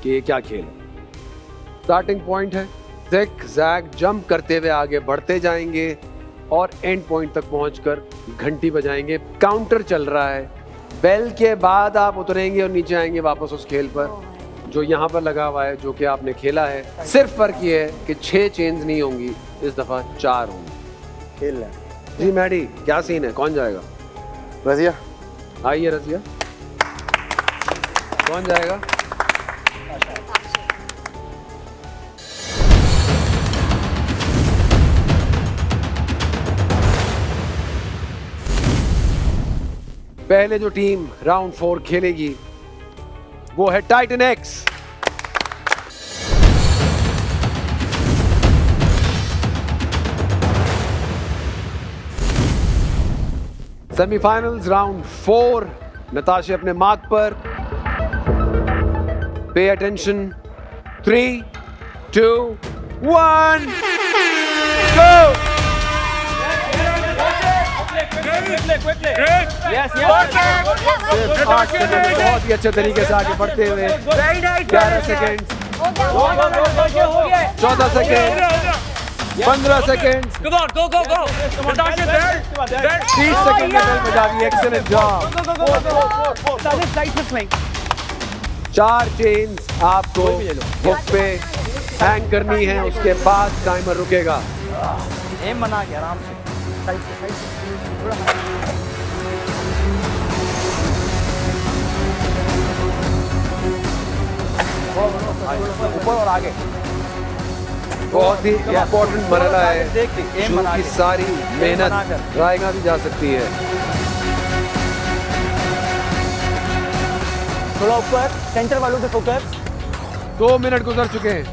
कि ये क्या खेल है। स्टार्टिंग पॉइंट है, ज़िग ज़ैग जंप करते हुए आगे बढ़ते जाएंगे और एंड पॉइंट तक पहुंचकर घंटी बजाएंगे। काउंटर चल रहा है, बेल के बाद आप उतरेंगे और नीचे आएंगे वापस उस खेल पर जो यहाँ पर लगा हुआ है, जो कि आपने खेला है। सिर्फ फर्क ये है कि 6 चेन्स नहीं होंगी, इस दफा 4 होंगी। खेल है जी मैडी, क्या सीन है, कौन जाएगा? रजिया आइए रजिया, कौन जाएगा? पहले जो टीम राउंड 4 खेलेगी वो है Titan x. Semifinals round 4, Natasha अपने मार्क पर, पे अटेंशन, 3, 2, 1, गो। बहुत ही अच्छे तरीके से आगे बढ़ते हुए 11 सेकेंड, 14 सेकेंड, 15 सेकेंड, 30 सेकेंड में बेल बजा दी। Excellent job. 4 चेन्स आपको हुक पे हैंग करनी है, उसके बाद टाइमर रुकेगा। एम बना के आराम से, साइड से, साइड से। ऊपर और आगे। बहुत ही इम्पोर्टेंट मरहला है, शुरू की सारी मेहनत रायगा भी जा सकती है। थोड़ा ऊपर, सेंटर वालों पे फोकस। 2 मिनट गुजर चुके हैं,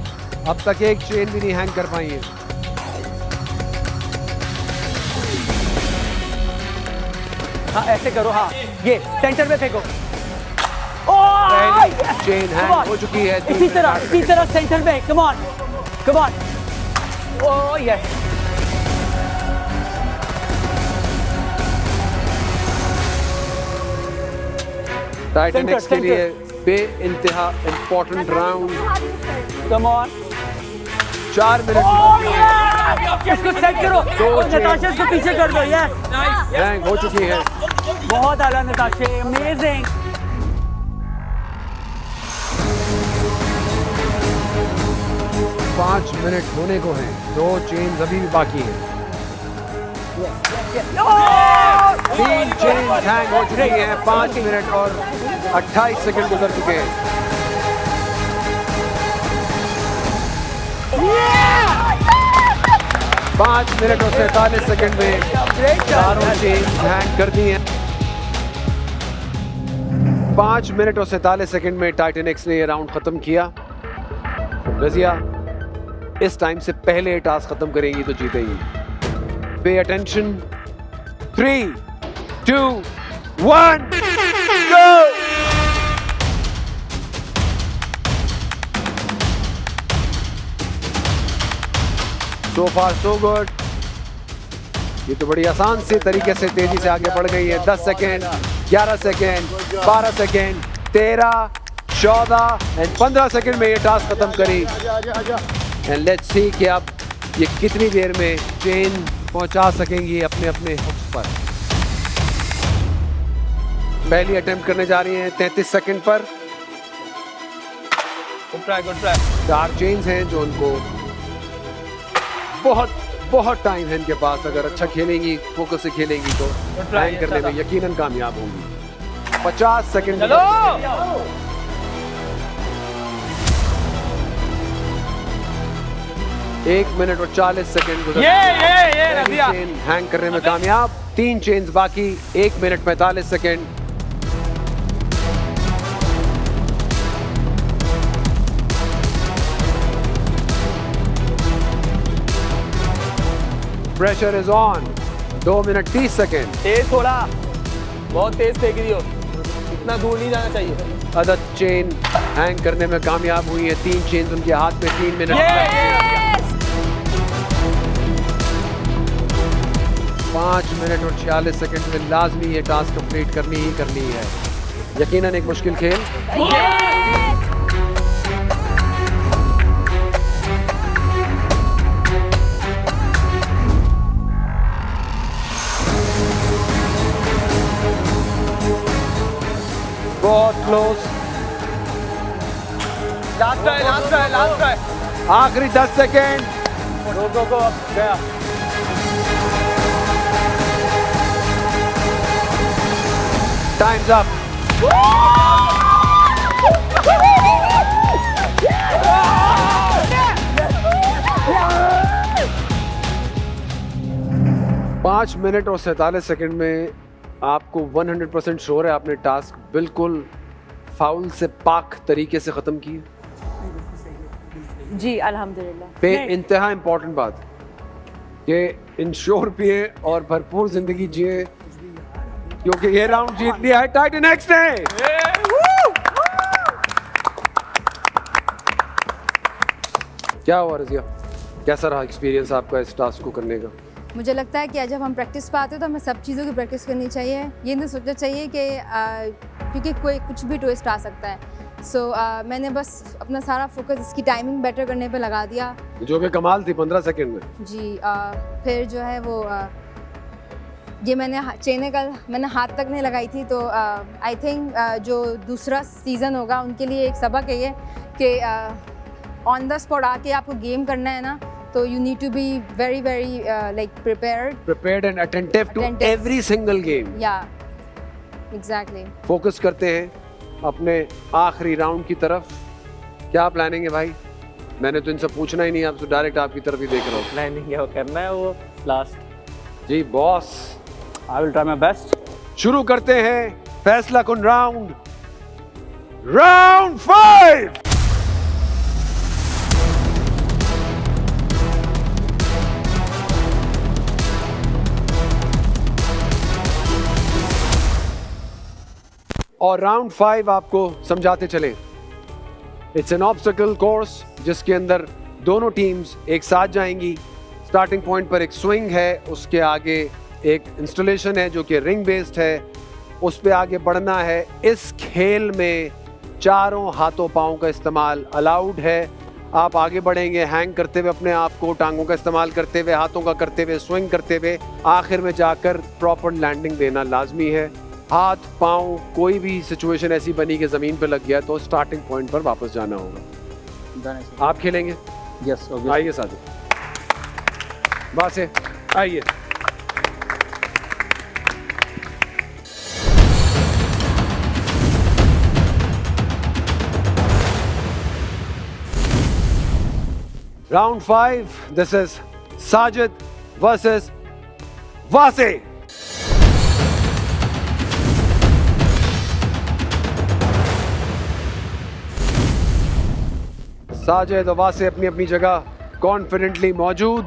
अब तक एक चेन भी नहीं हैंग कर पाई है। हाँ ऐसे करो, हाँ ये सेंटर में फेंको। चेन हैंग हो चुकी है। इसी तरह सेंटर में। Come on, come on. Oh yes. Titan X के लिए बेइंतहा important round. Come on. 4 minute. इसको सेट करो। नताशा इसको पीछे कर दो। यस हैंग हो चुकी है। बहुत आला नताशा, अमेजिंग। पाँच मिनट होने को हैं, 2 चेन्स अभी भी बाकी हैं। 3 चेन्स हैंग हो चुकी हैं। 5 मिनट और 28 सेकंड गुजर चुके हैं। पाँच मिनट और 47 सेकंड में 4 चेन्स हैंग कर दी हैं। 5 मिनट और 47 सेकंड में टाइटन एक्स ने ये राउंड खत्म किया। रजिया इस टाइम से पहले टास्क खत्म करेंगी तो जीतेगी। पे अटेंशन, 3, 2, 1, गो। सो फार सो गुड। ये तो बड़ी आसान से तरीके से तेजी से आगे बढ़ गई है। 10 second, 11 second, 12 second, 13, 14 and 15 second में ये टास्क खत्म करी। एंड लेट्स सी कि अब ये कितनी देर में चेन पहुंचा सकेंगी अपने अपने हुक्स पर। पहली अटेम्प्ट करने जा रही हैं 33 सेकंड पर। Good try, good try. 4 chains हैं जो उनको बहुत टाइम है इनके पास। अगर अच्छा खेलेंगी, फोकस से खेलेंगी तो हैंग करने में यकीनन कामयाब होंगी। 50 सेकंड। चलो 1 मिनट और 40 सेकंड गुजर। ये रजिया चेन हैंग करने में कामयाब। 3 चेन्स बाकी। 1 minute 45 second. Pressure is on. 2 minute 30 second. तेज थोड़ा, बहुत तेज फेंक रही हो, इतना दूर नहीं जाना चाहिए। अदद चेन हैंग करने में कामयाब हुई है। 3 चेन्स उनके हाथ में। 3 मिनट। 5 मिनट और 46 सेकंड में लाजमी ये टास्क कंप्लीट करनी ही करनी है। यकीनन एक मुश्किल खेल। बहुत क्लोज। Last try. आखिरी 10 सेकेंड। गो गया। Times up. पाँच मिनट और 47 सेकंड में आपको 100% श्योर है आपने टास्क बिल्कुल फाउल से पाक तरीके से खत्म किया? जी अल्हम्दुलिल्लाह। पे इंतहा इम्पोर्टेंट बात कि इंश्योर पिए और भरपूर जिंदगी जिए, क्योंकि ये राउंड जीत लिया है टाइटन एक्स ने। क्या हुआ रज़िया, कैसा रहा एक्सपीरियंस आपका इस टास्क को करने का? मुझे लगता है कि जब हम प्रैक्टिस पे आते हैं तो हमें सब चीज़ों की प्रैक्टिस करनी चाहिए। ये नहीं सोचना चाहिए कि क्योंकि कोई कुछ भी ट्विस्ट आ सकता है। सो मैंने बस अपना सारा फोकस इसकी टाइमिंग बेटर करने पे लगा दिया, जो कि कमाल थी 15 सेकंड में। जी फिर जो है वो ये चेने कल मैंने हाथ तक नहीं लगाई थी। तो आई थिंक जो दूसरा सीज़न होगा उनके लिए एक सबक है ये कि ऑन द स्पॉट आके आपको गेम करना है ना, तो you need to be very like prepared and attentive to every single game. Yeah, exactly. Focus करते हैं अपने आखिरी राउंड की तरफ। क्या प्लानिंग है भाई? मैंने तो इनसे पूछना ही नहीं, आपसे डायरेक्ट आपकी तरफ ही देख रहा हूँ। प्लानिंग क्या करना है वो लास्ट। जी boss, I will try my best. शुरू करते हैं फैसला कुन राउंड 5। और राउंड 5 आपको समझाते चले। इट्स एन ऑब्स्टिकल कोर्स जिसके अंदर दोनों टीम्स एक साथ जाएंगी। स्टार्टिंग पॉइंट पर एक स्विंग है, उसके आगे एक इंस्टॉलेशन है जो कि रिंग बेस्ड है, उस पे आगे बढ़ना है। इस खेल में चारों हाथों पाँव का इस्तेमाल अलाउड है। आप आगे बढ़ेंगे हैंग करते हुए अपने आप को, टांगों का इस्तेमाल करते हुए, हाथों का करते हुए, स्विंग करते हुए, आखिर में जाकर प्रॉपर लैंडिंग देना लाजमी है। हाथ पाँव कोई भी सिचुएशन ऐसी बनी कि ज़मीन पे लग गया तो स्टार्टिंग पॉइंट पर वापस जाना होगा। आप खेलेंगे? यस। आइए साथी, बात से आइए। Round 5, this is Sajid versus Wase. Sajid और वासे अपनी अपनी जगह कॉन्फिडेंटली मौजूद।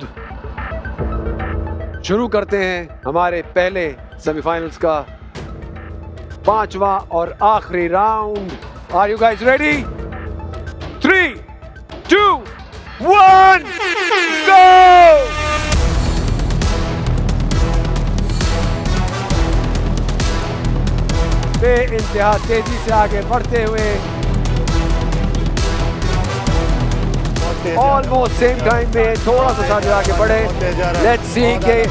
शुरू करते हैं हमारे पहले सेमीफाइनल्स का 5वां और आखिरी round. Are you guys ready? 3, 2, 1, go! बेइंतहा तेजी से आगे बढ़ते हुए ऑलमोस्ट सेम टाइम में थोड़ा सा साजिद आगे बढ़े। लेट्स सी के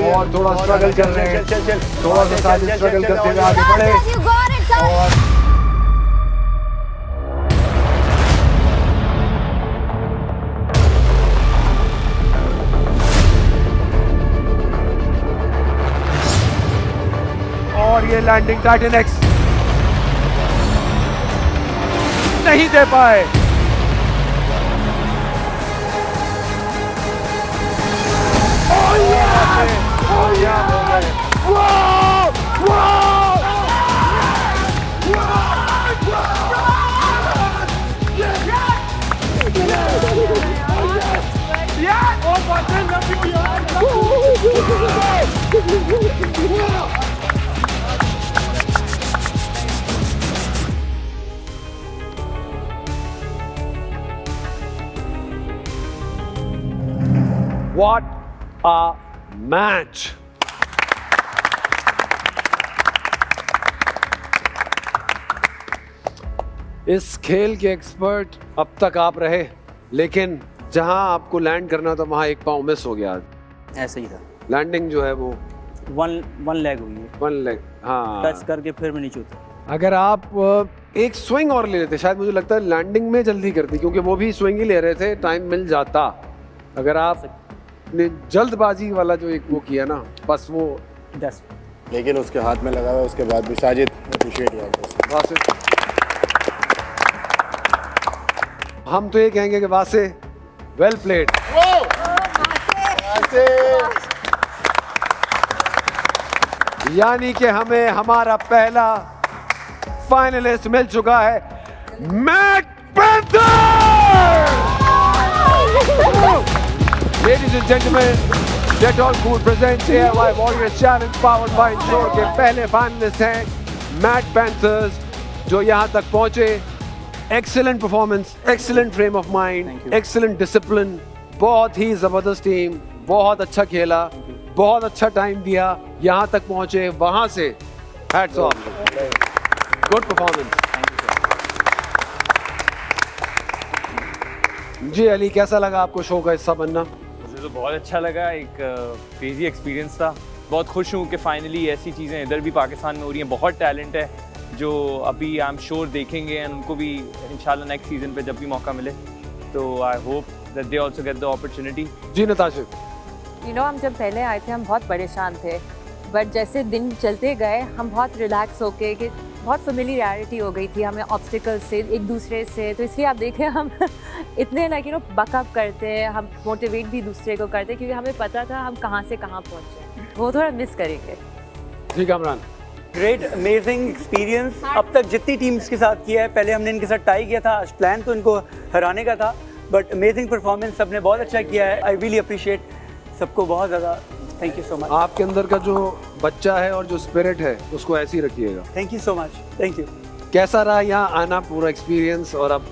और थोड़ा स्ट्रगल कर रहे हैं, थोड़ा सा साजिद स्ट्रगल करते हुए आगे बढ़े। और ये लैंडिंग टाइटन एक्स नहीं दे पाए। What a match! इस खेल के एक्सपर्ट अब तक आप रहे, लेकिन जहां आपको लैंड करना था वहां एक पाँव मिस हो गया। ऐसा ही था। लैंडिंग जो है वो वन लेग हुई है। वन लेग, हाँ। टच करके फिर मैं नीचे उतरा। अगर आप एक स्विंग और ले लेते, शायद मुझे लगता है लैंडिंग में जल्दी करती, क्योंकि वो भी स्विंग ही ले रहे थे, टाइम मिल जाता। अगर आपने जल्दबाजी वाला जो एक वो किया ना, बस वो 10, लेकिन उसके हाथ में लगा हुआ, उसके बाद भी साजिद अप्रिशिएट हुआ। वासिफ, हम तो ये कहेंगे कि वासे वेल प्लेड। यानी कि हमें हमारा पहला फाइनलिस्ट मिल चुका है, Mat Panther. Ladies and gentlemen, Dettol Cool presents AIY Warriors Challenge powered by Ensure के पहले फाइनलिस्ट हैं मैट पैंथर्स, जो यहाँ तक पहुंचे। Excellent performance, excellent frame of mind, excellent discipline, बहुत ही जबरदस्त टीम, बहुत अच्छा खेला, बहुत अच्छा टाइम दिया, यहाँ तक पहुंचे, वहां से हैट्स ऑफ, गुड परफॉर्मेंस। जी अली, कैसा लगा आपको शो का हिस्सा बनना? मुझे तो बहुत अच्छा लगा, एक क्रेजी एक्सपीरियंस था। बहुत खुश हूँ कि फाइनली ऐसी चीज़ें इधर भी पाकिस्तान में हो रही हैं। बहुत टैलेंट है जो अभी आई एम श्योर देखेंगे, एंड उनको भी इंशाल्लाह नेक्स्ट सीजन पे जब भी मौका मिले, तो I hope that they also get the opportunity. जी नताशा, यू नो, हम जब पहले आए थे हम बहुत परेशान थे, बट जैसे दिन चलते गए हम बहुत रिलैक्स होके, कि बहुत फेमिलियरिटी हो गई थी हमें ऑब्स्टिकल्स से, एक दूसरे से। तो इसलिए आप देखें हम इतने ना, यू नो, बकअप करते हैं, हम मोटिवेट भी दूसरे को करते, क्योंकि हमें पता था हम कहाँ से कहाँ पहुँचे। वो थोड़ा मिस करेंगे। जी कामरान, ग्रेट अमेजिंग एक्सपीरियंस। अब तक जितनी टीम्स के साथ किया है, पहले हमने इनके साथ टाई किया था, प्लान तो इनको हराने का था, बट अमेजिंग परफॉर्मेंस, सबने बहुत अच्छा किया है। आई रियली अप्रिशिएट सबको बहुत ज़्यादा। Thank you so much. आपके अंदर का जो बच्चा है और जो स्पिरिट है उसको ऐसे ही रखिएगा। Thank you so much. Thank you. कैसा रहा यहाँ आना, पूरा एक्सपीरियंस? और अब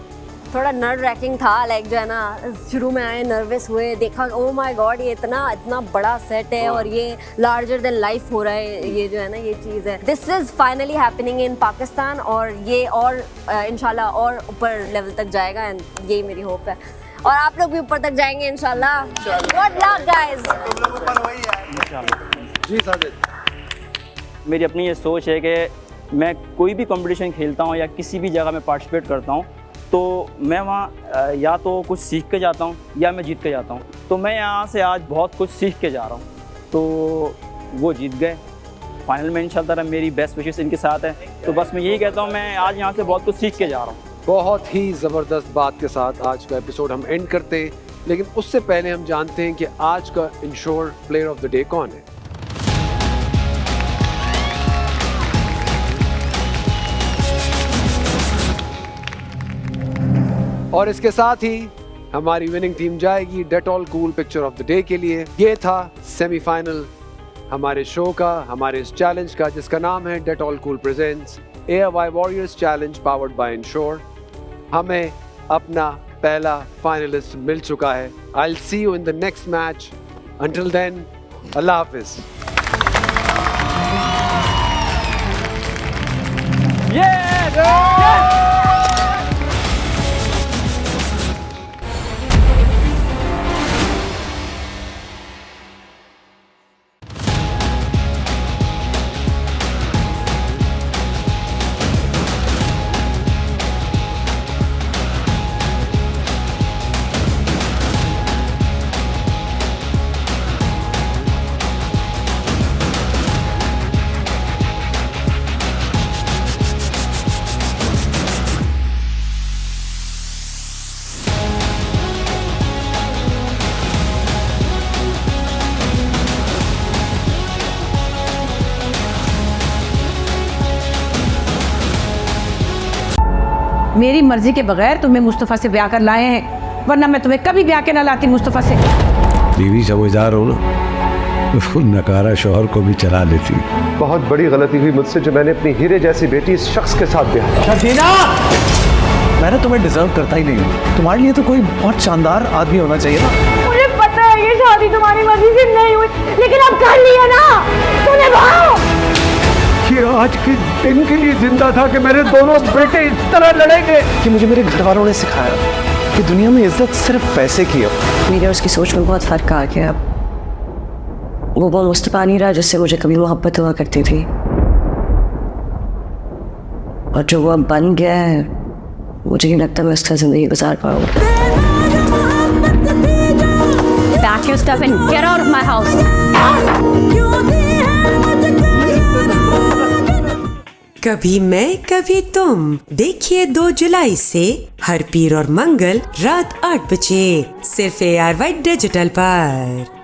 थोड़ा नर्व रैकिंग था, लाइक जो है ना, शुरू में आए नर्वस हुए, देखा ओ माय गॉड ये इतना बड़ा सेट है और ये लार्जर देन लाइफ हो रहा है, ये जो है ना, ये चीज़ है। This is finally happening in Pakistan, और ये और इंशाल्लाह और ऊपर लेवल तक जाएगा, एंड यही मेरी होप है, और आप लोग भी ऊपर तक जाएंगे इंशाल्लाह। Good luck guys. जी साजिद, मेरी अपनी ये सोच है कि मैं कोई भी कंपटीशन खेलता हूँ या किसी भी जगह में पार्टिसिपेट करता हूँ, तो मैं वहाँ या तो कुछ सीख के जाता हूँ या मैं जीत के जाता हूँ। तो मैं यहाँ से आज बहुत कुछ सीख के जा रहा हूँ, तो वो जीत गए। फाइनल में इंशाल्लाह मेरी बेस्ट विशेस इनके साथ है, तो बस मैं यही कहता हूँ, मैं आज यहाँ से बहुत कुछ सीख के जा रहा हूँ। बहुत ही ज़बरदस्त बात के साथ आज का एपिसोड हम एंड करते हैं, लेकिन उससे पहले हम जानते हैं कि आज का ensure player of the day कौन है। और इसके साथ ही हमारी विनिंग टीम जाएगी Dettol cool picture of the day के लिए। ये था सेमीफाइनल हमारे शो का, हमारे इस चैलेंज का, जिसका नाम है Dettol cool presents AIY Warriors Challenge powered by Ensure। हमें अपना पहला फाइनलिस्ट मिल चुका है। I'll see you in the next match. Until then, Allah Hafiz। Yes! Yes! मेरी मर्जी के बगैर तुम्हें मुस्तफ़ा से ब्याह कर लाए हैं, वरना मैं तुम्हें कभी ब्याह के ना लाती मुस्तफ़ा से। बीवी समझदार हो ना, तो नकारा शौहर को भी चला लेती। बहुत बड़ी गलती हुई मुझसे जो मैंने अपनी हीरे जैसी बेटी इस शख्स के साथ ब्याह किया। शकीना, मैं तुम्हें डिजर्व करता ही नहीं हूँ। तुम्हारे लिए तो कोई बहुत शानदार आदमी होना चाहिए ना। मुझे पता है ये शादी तुम्हारी मर्जी से नहीं हुई, लेकिन अब कर लिया ना, तो निभाओ। कि आज के दिन के लिए जिंदा था कि मेरे दोनों बेटे इस तरह लड़ेंगे। कि मुझे मेरे घर वालों ने सिखाया कि दुनिया में इज्जत सिर्फ पैसे की है। मेरे और उसकी सोच में बहुत फर्क आ गया। अब वो मुस्तफा नहीं रहा जिससे मुझे कभी मोहब्बत हुआ करती थी, और जो वो अब बन गया है मुझे नहीं लगता मैं उसका जिंदगी गुजार पाऊंगा। Pack your stuff and get out of my house. कभी मैं कभी तुम देखिए 2 जुलाई से हर पीर और मंगल रात 8 बजे सिर्फ ARY डिजिटल पर।